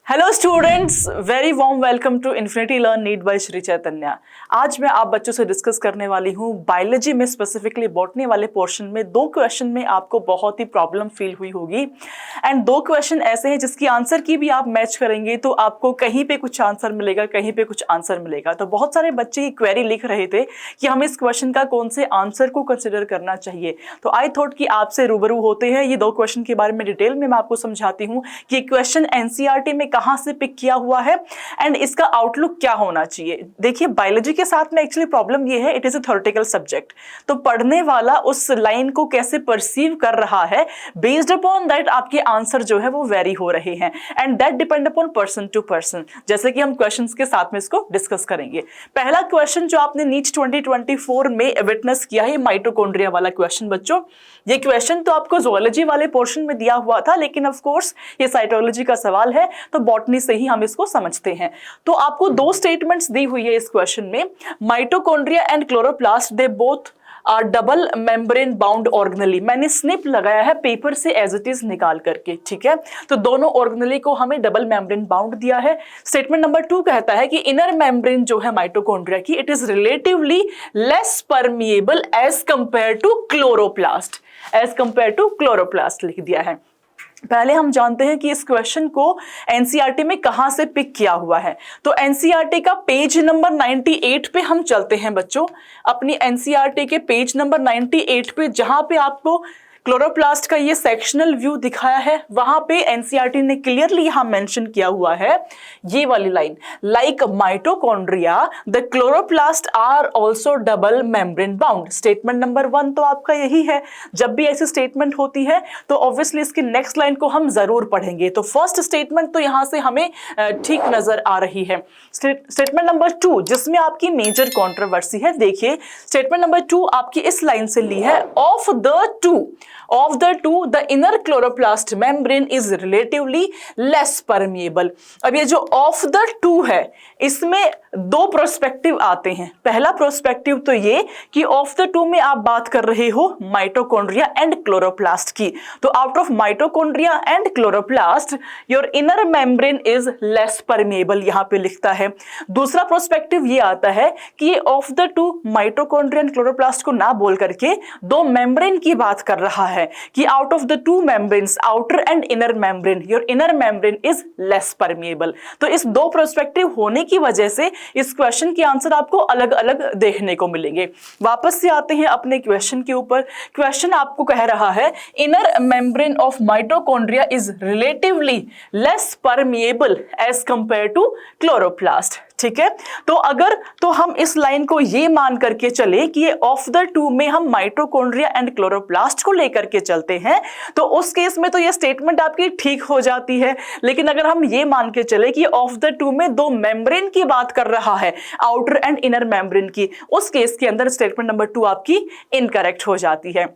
Hello students, very warm welcome to Infinity Learn need by Shri Chaitanya. आज मैं आप बच्चों से डिस्कस करने वाली हूँ बायोलॉजी में, स्पेसिफिकली बॉटनी वाले पोर्शन में। दो क्वेश्चन में आपको बहुत ही प्रॉब्लम फील हुई होगी एंड दो क्वेश्चन ऐसे हैं जिसकी आंसर की भी आप मैच करेंगे तो आपको कहीं पे कुछ आंसर मिलेगा, कहीं पे कुछ आंसर मिलेगा। तो बहुत सारे बच्चे ये क्वेरी लिख रहे थे कि हमें इस क्वेश्चन का कौन से आंसर को कंसिडर करना चाहिए। तो आई थॉट कि आपसे रूबरू होते हैं ये दो क्वेश्चन के बारे में डिटेल में मैं आपको समझाती हूँ कि क्वेश्चन एनसीईआरटी में कहां से पिक किया हुआ है एंड इसका आउटलुक क्या होना चाहिए। देखिए, बायोलॉजी के साथ में एक्चुअली प्रॉब्लम ये है, it is a theoretical subject. तो पढ़ने वाला उस लाइन को कैसे परसीव कर रहा है, बेस्ड अपॉन दैट आपके आंसर जो है वो वेरी हो रहे हैं and that depend upon person to person. जैसे कि हम क्वेश्चंस के साथ में इसको डिस्कस करेंगे। पहला क्वेश्चन जो आपने नीट 2024 में विटनेस किया है, माइटोकॉन्ड्रिया वाला क्वेश्चन। बच्चों, ये क्वेश्चन तो आपको ज़ूलॉजी वाले पोर्शन में दिया हुआ था, लेकिन ऑफ कोर्स ये साइटोलॉजी का सवाल है तो बॉटनी से ही हम इसको समझते हैं। तो आपको दो स्टेटमेंट्स दी हुई है इस क्वेश्चन में। Mitochondria and chloroplast they both are double membrane bound organelle. मैंने स्निप लगाया है पेपर से एज इट इज निकाल करके, ठीक है। तो दोनों ऑर्गेनेली को हमें डबल मेम्ब्रेन बाउंड दिया है। स्टेटमेंट नंबर 2 कहता है कि इनर मेम्ब्रेन जो है माइटोकॉन्ड्रिया की, it is relatively less permeable as compare to chloroplast. As compare to chloroplast लिख दिया है। पहले हम जानते हैं कि इस क्वेश्चन को एनसीईआरटी में कहां से पिक किया हुआ है। तो एनसीईआरटी का पेज नंबर 98 पे हम चलते हैं बच्चों। अपनी एनसीईआरटी के पेज नंबर 98 पे जहां पे आपको क्लोरोप्लास्ट का ये सेक्शनल व्यू दिखाया है, वहां पे एनसीईआरटी ने क्लियरली यहां मेंशन किया हुआ है ये वाली line, like mitochondria the chloroplast are also double membrane bound. Statement number 1 तो आपका यही है। जब भी ऐसी स्टेटमेंट होती है तो ऑब्वियसली इसकी नेक्स्ट लाइन को हम जरूर पढ़ेंगे। तो फर्स्ट स्टेटमेंट तो यहां से हमें ठीक नजर आ रही है। स्टेटमेंट नंबर 2 जिसमें आपकी मेजर कॉन्ट्रोवर्सी है, देखिए स्टेटमेंट नंबर 2 आपकी इस लाइन से ली है, of the two the inner chloroplast membrane is relatively less permeable। अब ये जो of the two है, इसमें दो प्रोस्पेक्टिव आते हैं। पहला प्रोस्पेक्टिव तो ये कि ऑफ द टू में आप बात कर रहे हो माइटोकॉन्ड्रिया एंड क्लोरोप्लास्ट की, तो out of mitochondria and chloroplast your inner membrane is less permeable, यहां पे लिखता है। दूसरा प्रोस्पेक्टिव ये आता है कि ये of the two mitochondria and chloroplast को ना बोल करके दो मेम्ब्रेन की बात कर रहा है कि out of the two membranes, outer and inner membrane, your inner membrane is less permeable. तो इस दो प्रोस्पेक्टिव होने की वजह से इस क्वेश्चन के आंसर आपको अलग अलग देखने को मिलेंगे। वापस से आते हैं अपने क्वेश्चन के ऊपर। क्वेश्चन आपको कह रहा है inner membrane of mitochondria is relatively less permeable as compare to chloroplast, ठीक है। तो अगर तो हम इस लाइन को ये मान करके चले कि ये ऑफ द टू में हम माइटोकॉन्ड्रिया एंड क्लोरोप्लास्ट को लेकर के चलते हैं तो उस केस में तो ये स्टेटमेंट आपकी ठीक हो जाती है। लेकिन अगर हम ये मान के चले कि ऑफ द टू में दो मेम्ब्रेन की बात कर रहा है, आउटर एंड इनर मेम्ब्रेन की, उस केस के अंदर स्टेटमेंट नंबर 2 आपकी इनकरेक्ट हो जाती है।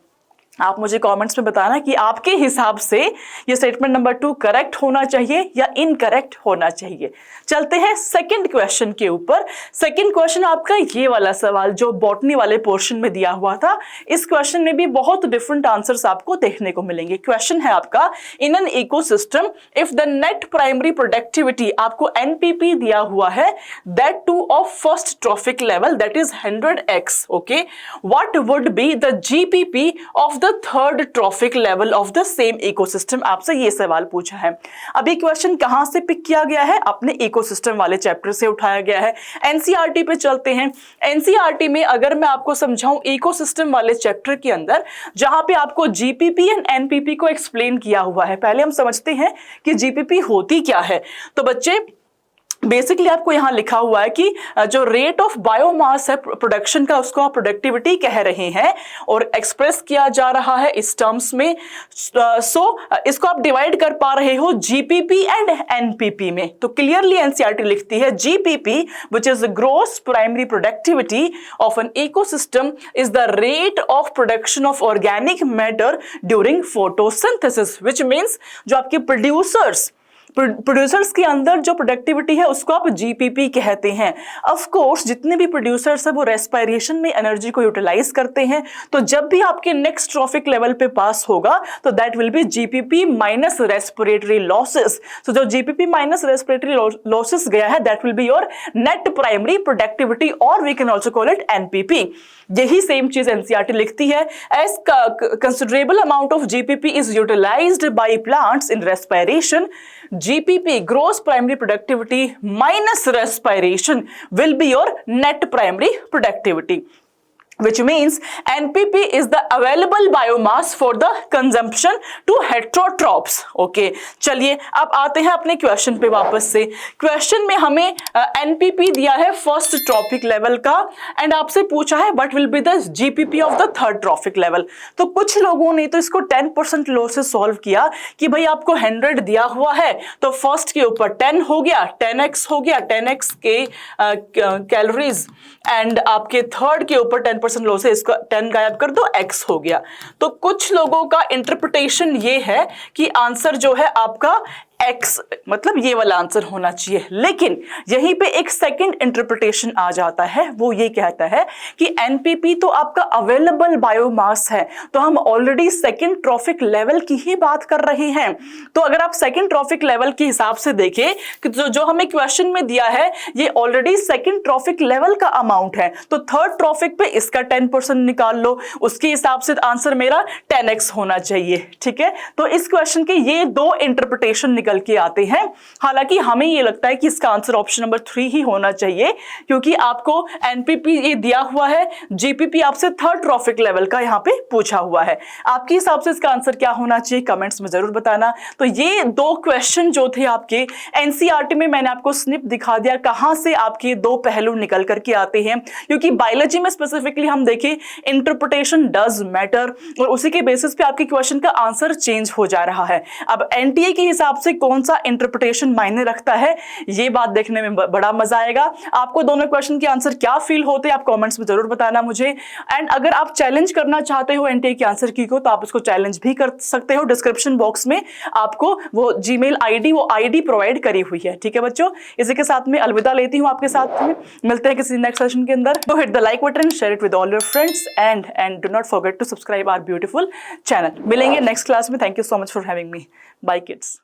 आप मुझे कमेंट्स में बताना कि आपके हिसाब से ये स्टेटमेंट नंबर 2 करेक्ट होना चाहिए या इनकरेक्ट होना चाहिए। चलते हैं सेकंड क्वेश्चन के ऊपर। सेकंड क्वेश्चन आपका ये वाला सवाल जो बॉटनी वाले पोर्शन में दिया हुआ था, इस क्वेश्चन में भी बहुत डिफरेंट आंसर्स आपको देखने को मिलेंगे। क्वेश्चन है आपका, in an ecosystem if the net primary productivity, आपको एनपीपी दिया हुआ है, that two of first trophic level that is 100x, okay, what would be the GPP of the third trophic level of the same ecosystem. आपसे ये सवाल पूछा है। अब ये क्वेश्चन कहां से पिक किया गया है? अपने इकोसिस्टम वाले चैप्टर से उठाया गया है। एनसीईआरटी पे चलते हैं। एनसीईआरटी में अगर मैं आपको समझाऊं इकोसिस्टम वाले चैप्टर के अंदर, जहां पे आपको जीपीपी एंड एनपीपी को एक्सप्लेन किया हुआ है, पहले हम समझते हैं कि जीपीपी होती क्या है। तो बच्चे बेसिकली आपको यहां लिखा हुआ है कि जो रेट ऑफ बायोमास है प्रोडक्शन का, उसको आप प्रोडक्टिविटी कह रहे हैं और एक्सप्रेस किया जा रहा है इस टर्म्स में। सो इसको आप डिवाइड कर पा रहे हो जीपीपी एंड एनपीपी में। तो क्लियरली एनसीईआरटी लिखती है GPP which is gross primary productivity of an ecosystem is the rate of production of organic matter during photosynthesis, which means जो आपके प्रोड्यूसर्स प्रोड्यूसर्स के अंदर जो प्रोडक्टिविटी है उसको आप जीपीपी कहते हैं। ऑफ कोर्स जितने भी प्रोड्यूसर्स है वो रेस्पिरेशन में एनर्जी को यूटिलाइज करते हैं, तो जब भी आपके नेक्स्ट ट्रॉफिक लेवल पे पास होगा तो that will be GPP minus respiratory losses. तो जो जीपीपी माइनस रेस्पिरेटरी लॉसेस गया है that will be your net primary productivity, और we can also call it NPP. यही सेम चीज एनसीईआरटी लिखती है, as considerable amount of GPP is utilised by plants in respiration, GPP gross primary productivity minus respiration will be your net primary productivity, which means NPP is the available biomass for the consumption to heterotrophs. Okay, चलिए अब आते हैं अपने question पे वापस से। Question में हमें NPP दिया है फर्स्ट ट्रॉफिक लेवल का, एंड आपसे पूछा है what will be the GPP of the third trophic level. तो कुछ लोगों ने तो इसको 10% लो से सॉल्व किया कि भाई आपको 100 दिया हुआ है तो फर्स्ट के ऊपर 10 हो गया, 10x हो गया, 10x के कैलोरीज, एंड आपके थर्ड के ऊपर 10% लो से इसको 10 गायब कर दो, x हो गया। तो कुछ लोगों का इंटरप्रिटेशन ये है कि आंसर जो है आपका x मतलब ये वाला आंसर होना चाहिए, लेकिन यहीं पे एक सेकंड इंटरप्रिटेशन आ जाता है, वो ये कहता है कि एनपीपी तो आपका अवेलेबल बायोमास है, तो हम ऑलरेडी सेकंड ट्रॉफिक लेवल की ही बात कर रहे हैं। तो अगर आप सेकंड ट्रॉफिक लेवल के हिसाब से देखें कि जो हमें क्वेश्चन में दिया है ये ऑलरेडी सेकंड ट्रॉफिक लेवल का अमाउंट है, तो थर्ड ट्रॉफिक पे इसका 10% निकाल लो, उसके हिसाब से आंसर मेरा 10x होना चाहिए। ठीक है, तो इस क्वेश्चन के ये दो इंटरप्रिटेशन निकल के आते हैं। हालांकि हमें ये लगता है कि इसका आंसर ऑप्शन नंबर 3 ही होना चाहिए, क्योंकि आपको एनपीपी ये दिया हुआ है, जीपीपी आपसे थर्ड ट्रॉफिक लेवल का यहां पे पूछा हुआ है। आपके हिसाब से इसका आंसर क्या होना चाहिए कमेंट्स में जरूर बताना। तो ये दो क्वेश्चन जो थे आपके एनसीईआरटी में, मैंने आपको स्निप दिखा दिया कहां से आपके दो पहलू निकल करके आते हैं, क्योंकि बायोलॉजी में स्पेसिफिकली हम देखें इंटरप्रिटेशन डज मैटर, और उसी के बेसिस पे आपके क्वेश्चन का आंसर चेंज हो जा रहा है। अब एनटीए के हिसाब से कौन सा इंटरप्रिटेशन मायने रखता है, ये बात देखने में बड़ा मजा आएगा। आपको दोनों क्वेश्चन के आंसर क्या फील होते हैं आप कमेंट्स में जरूर बताना मुझे। एंड अगर आप चैलेंज करना चाहते हो एनटीए के आंसर की को, तो आप उसको चैलेंज भी कर सकते हो। डिस्क्रिप्शन बॉक्स में आपको वो जीमेल आईडी, वो आईडी प्रोवाइड करी हुई है। ठीक है बच्चों, इसी के साथ में अलविदा लेती हूँ आपके साथ में, मिलते हैं किसी नेक्स्ट सेशन के अंदर। तो hit the like button, share it with all your friends, and do not forget to subscribe our beautiful channel. मिलेंगे नेक्स्ट क्लास में। Thank you so much for having me. Bye kids.